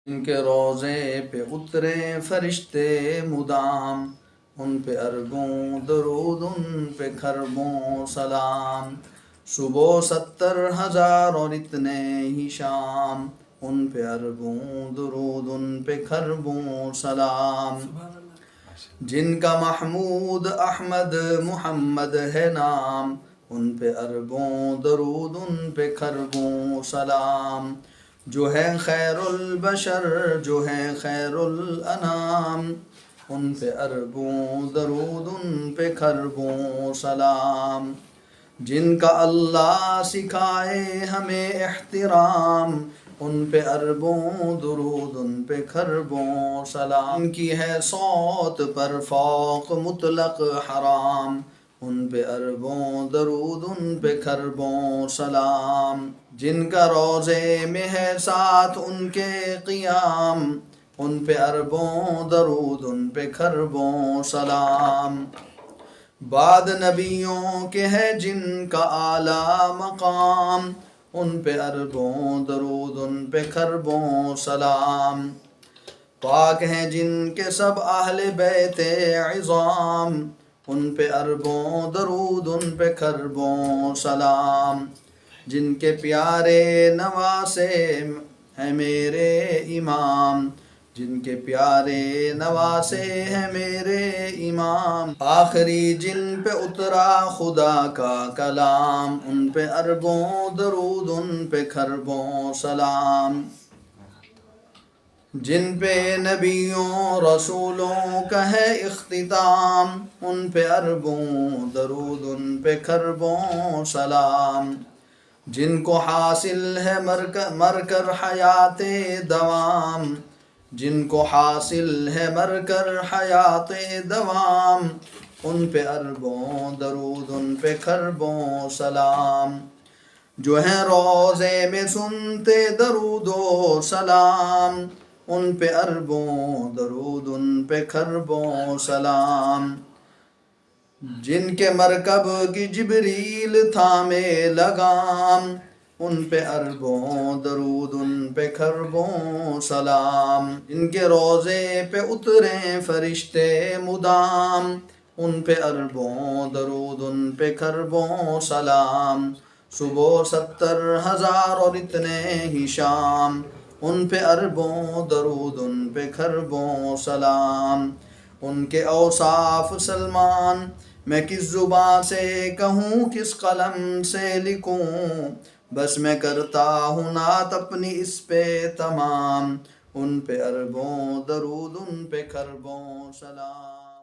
ان کے روضے پہ اترے فرشتے مدام، ان پہ اربوں درود ان پہ کھربوں سلام، صبح 70,000 اور اتنے ہی شام، ان پہ اربوں درود ان پہ کھربوں سلام، جن کا محمود احمد محمد ہے نام، ان پہ اربوں درود ان پہ کھربوں سلام، جو ہے خیر البشر جو ہے خیر الانام، ان پہ اربوں درود ان پہ کھربوں سلام، جن کا اللہ سکھائے ہمیں احترام، ان پہ اربوں درود ان پہ کھربوں سلام، ان کی ہے صوت پر فوق مطلق حرام، ان پہ اربوں درود ان پہ کھربوں سلام، جن کا روضے میں ہے ساتھ ان کے قیام، ان پہ اربوں درود ان پہ کھربوں سلام، بعد نبیوں کے ہے جن کا اعلیٰ مقام، ان پہ اربوں درود ان پہ کھربوں سلام، پاک ہیں جن کے سب اہل بیت عظام، ان پہ اربوں درود ان پہ کھربوں سلام، جن کے پیارے نواسے ہیں میرے امام، جن کے پیارے نواسے ہیں میرے امام، آخری جن پہ اترا خدا کا کلام، ان پہ اربوں درود ان پہ کھربوں سلام، جن پہ نبیوں رسولوں کا ہے اختتام، ان پہ اربوں درود ان پہ کھربوں سلام، جن کو حاصل ہے مر کر حیات دوام، جن کو حاصل ہے مر کر حیات دوام، ان پہ اربوں درود ان پہ کھربوں سلام، جو ہیں روضے میں سنتے درود و سلام، ان پہ اربوں درود ان پہ کھربوں سلام، جن کے مرکب کی جبریل تھامے لگام، ان پہ اربوں درود ان پہ کھربوں سلام، ان کے روضے پہ اترے فرشتے مدام، ان پہ اربوں درود ان پہ کھربوں سلام، صبح 70,000 اور اتنے ہی شام، ان پہ اربوں درود ان پہ کھربوں سلام، ان کے اوصاف سلمان میں کس زبان سے کہوں کس قلم سے لکھوں، بس میں کرتا ہوں نعت اپنی اس پہ تمام، ان پہ اربوں درود ان پہ کھربوں سلام۔